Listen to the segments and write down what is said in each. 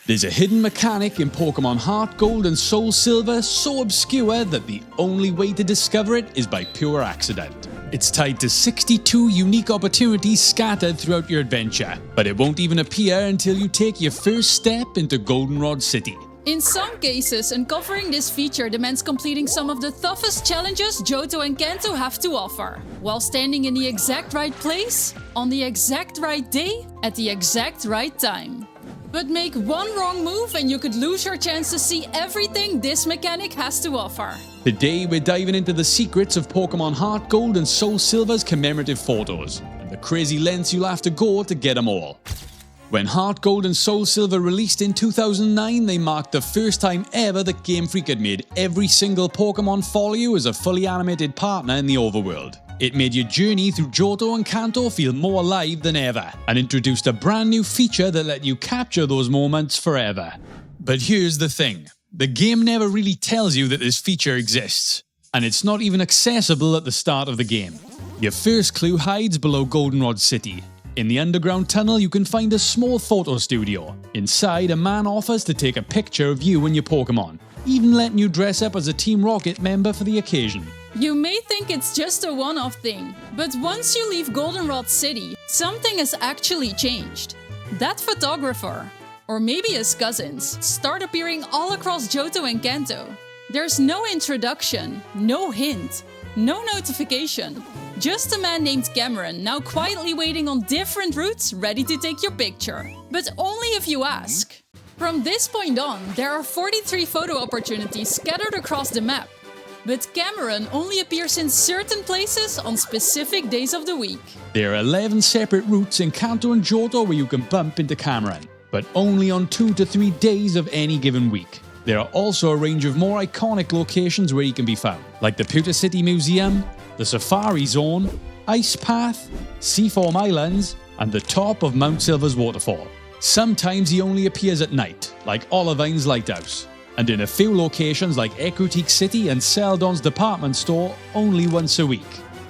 There's a hidden mechanic in Pokémon HeartGold and SoulSilver so obscure that the only way to discover it is by pure accident. It's tied to 62 unique opportunities scattered throughout your adventure, but it won't even appear until you take your first step into Goldenrod City. In some cases, uncovering this feature demands completing some of the toughest challenges Johto and Kanto have to offer, while standing in the exact right place, on the exact right day, at the exact right time. But make one wrong move and you could lose your chance to see everything this mechanic has to offer. Today we're diving into the secrets of Pokémon HeartGold and SoulSilver's commemorative photos, and the crazy lengths you'll have to go to get them all. When HeartGold and SoulSilver released in 2009, they marked the first time ever that Game Freak had made every single Pokémon follow you as a fully animated partner in the overworld. It made your journey through Johto and Kanto feel more alive than ever, and introduced a brand new feature that let you capture those moments forever. But here's the thing, the game never really tells you that this feature exists, and it's not even accessible at the start of the game. Your first clue hides below Goldenrod City. In the underground tunnel you can find a small photo studio. Inside, a man offers to take a picture of you and your Pokémon, even letting you dress up as a Team Rocket member for the occasion. You may think it's just a one-off thing, but once you leave Goldenrod City, something has actually changed. That photographer, or maybe his cousins, start appearing all across Johto and Kanto. There's no introduction, no hint, no notification. Just a man named Cameron now quietly waiting on different routes ready to take your picture. But only if you ask. From this point on, there are 43 photo opportunities scattered across the map. But Cameron only appears in certain places on specific days of the week. There are 11 separate routes in Kanto and Johto where you can bump into Cameron, but only on 2 to 3 days of any given week. There are also a range of more iconic locations where he can be found, like the Pewter City Museum, the Safari Zone, Ice Path, Seaform Islands, and the top of Mount Silver's waterfall. Sometimes he only appears at night, like Olivine's Lighthouse, and in a few locations like Ecruteak City and Celadon's department store only once a week.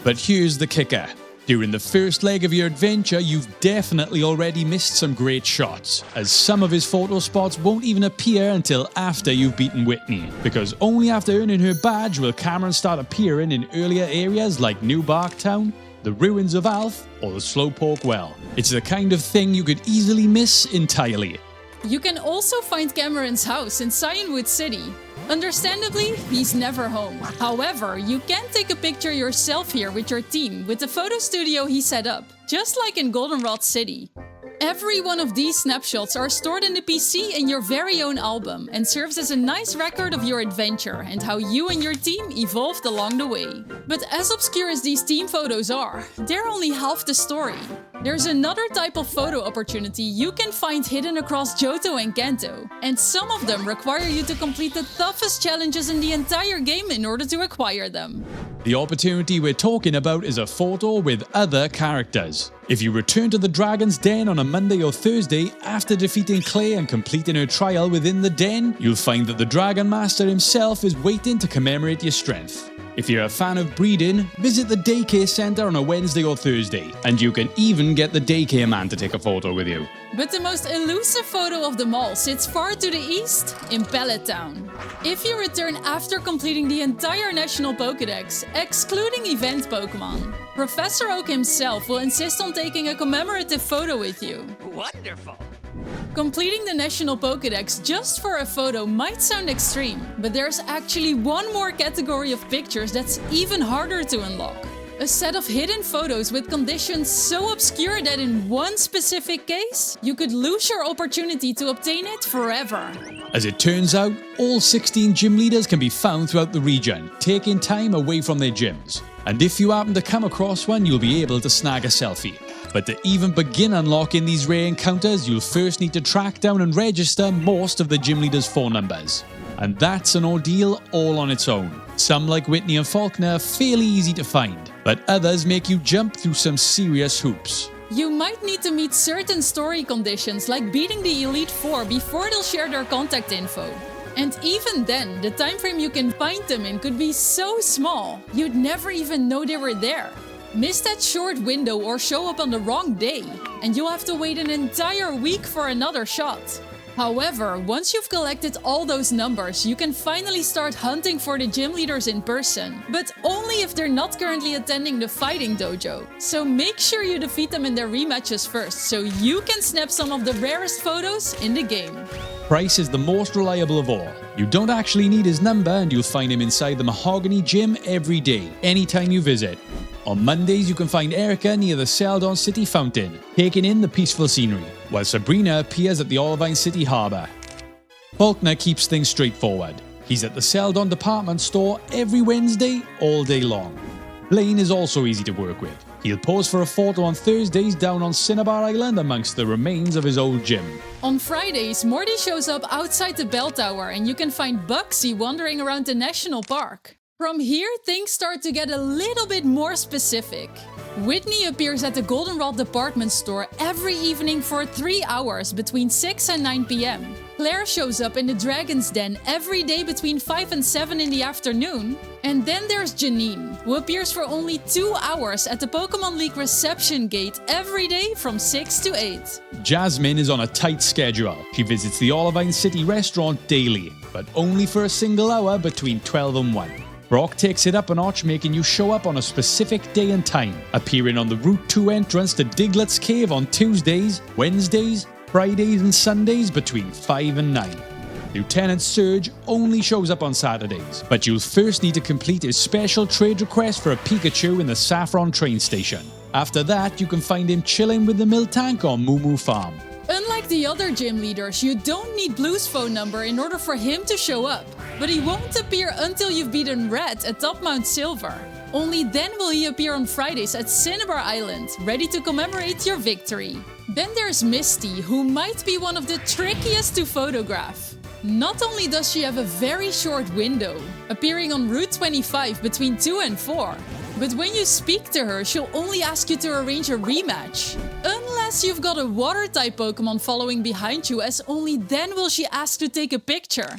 But here's the kicker. During the first leg of your adventure, you've definitely already missed some great shots, as some of his photo spots won't even appear until after you've beaten Whitney, because only after earning her badge will Cameron start appearing in earlier areas like New Barktown, the ruins of Alf, or the Slowpoke Well. It's the kind of thing you could easily miss entirely. You can also find Cameron's house in Cyanwood City. Understandably, he's never home. However, you can take a picture yourself here with your team with the photo studio he set up, just like in Goldenrod City. Every one of these snapshots are stored in the PC in your very own album and serves as a nice record of your adventure and how you and your team evolved along the way. But as obscure as these team photos are, they're only half the story. There's another type of photo opportunity you can find hidden across Johto and Kanto, and some of them require you to complete the toughest challenges in the entire game in order to acquire them. The opportunity we're talking about is a photo with other characters. If you return to the Dragon's Den on a Monday or Thursday after defeating Clay and completing her trial within the den, you'll find that the Dragon Master himself is waiting to commemorate your strength. If you're a fan of breeding, visit the daycare center on a Wednesday or Thursday, and you can even get the daycare man to take a photo with you. But the most elusive photo of them all sits far to the east, in Pallet Town. If you return after completing the entire National Pokédex, excluding event Pokémon, Professor Oak himself will insist on taking a commemorative photo with you. Wonderful! Completing the National Pokédex just for a photo might sound extreme, but there's actually one more category of pictures that's even harder to unlock. A set of hidden photos with conditions so obscure that in one specific case, you could lose your opportunity to obtain it forever. As it turns out, all 16 gym leaders can be found throughout the region, taking time away from their gyms. And if you happen to come across one, you'll be able to snag a selfie. But to even begin unlocking these rare encounters, you'll first need to track down and register most of the gym leaders' phone numbers. And that's an ordeal all on its own. Some, like Whitney and Faulkner, are fairly easy to find, but others make you jump through some serious hoops. You might need to meet certain story conditions like beating the Elite Four before they'll share their contact info. And even then, the time frame you can find them in could be so small, you'd never even know they were there. Miss that short window or show up on the wrong day, and you'll have to wait an entire week for another shot. However, once you've collected all those numbers, you can finally start hunting for the gym leaders in person, but only if they're not currently attending the fighting dojo. So make sure you defeat them in their rematches first, so you can snap some of the rarest photos in the game. Price is the most reliable of all. You don't actually need his number and you'll find him inside the Mahogany Gym every day, anytime you visit. On Mondays, you can find Erica near the Celadon City Fountain, taking in the peaceful scenery, while Sabrina appears at the Olivine City Harbour. Faulkner keeps things straightforward. He's at the Celadon department store every Wednesday, all day long. Blaine is also easy to work with. He'll pose for a photo on Thursdays down on Cinnabar Island amongst the remains of his old gym. On Fridays, Morty shows up outside the bell tower and you can find Bugsy wandering around the national park. From here, things start to get a little bit more specific. Whitney appears at the Goldenrod department store every evening for 3 hours between 6 and 9 p.m. Claire shows up in the Dragon's Den every day between 5 and 7 in the afternoon. And then there's Janine, who appears for only 2 hours at the Pokémon League reception gate every day from 6 to 8. Jasmine is on a tight schedule. She visits the Olivine City restaurant daily, but only for a single hour between 12 and 1. Brock takes it up a notch, making you show up on a specific day and time, appearing on the Route 2 entrance to Diglett's Cave on Tuesdays, Wednesdays, Fridays and Sundays between 5 and 9. Lieutenant Surge only shows up on Saturdays, but you'll first need to complete his special trade request for a Pikachu in the Saffron train station. After that, you can find him chilling with the Miltank on Moo Moo Farm. Unlike the other gym leaders, you don't need Blue's phone number in order for him to show up. But he won't appear until you've beaten Red at Top Mount Silver. Only then will he appear on Fridays at Cinnabar Island, ready to commemorate your victory. Then there's Misty, who might be one of the trickiest to photograph. Not only does she have a very short window, appearing on Route 25 between 2 and 4, but when you speak to her, she'll only ask you to arrange a rematch. Unless you've got a water-type Pokémon following behind you, as only then will she ask to take a picture.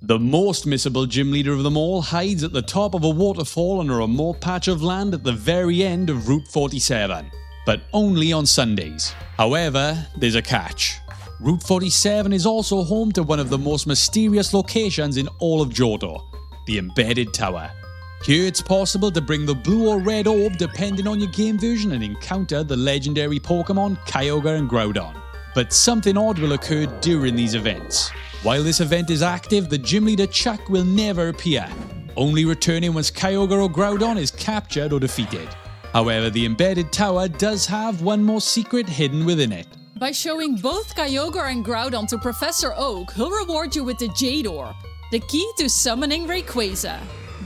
The most missable gym leader of them all hides at the top of a waterfall on a remote patch of land at the very end of Route 47, but only on Sundays. However, there's a catch. Route 47 is also home to one of the most mysterious locations in all of Johto, the Embedded Tower. Here it's possible to bring the blue or red orb depending on your game version and encounter the legendary Pokémon Kyogre and Groudon. But something odd will occur during these events. While this event is active, the gym leader Chuck will never appear, only returning once Kyogre or Groudon is captured or defeated. However, the Embedded Tower does have one more secret hidden within it. By showing both Kyogre and Groudon to Professor Oak, he'll reward you with the Jade Orb, the key to summoning Rayquaza.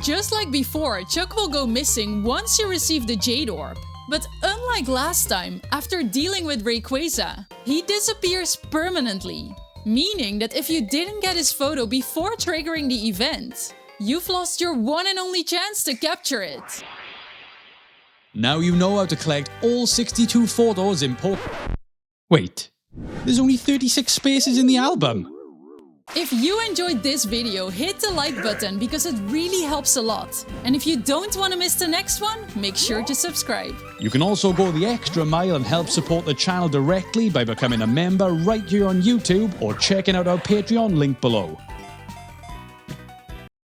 Just like before, Chuck will go missing once you receive the Jade Orb. But unlike last time, after dealing with Rayquaza, he disappears permanently. Meaning that if you didn't get his photo before triggering the event, you've lost your one and only chance to capture it. Now you know how to collect all 62 photos in Wait, there's only 36 spaces in the album. If you enjoyed this video, hit the like button because it really helps a lot. And if you don't want to miss the next one, make sure to subscribe. You can also go the extra mile and help support the channel directly by becoming a member right here on YouTube or checking out our Patreon link below.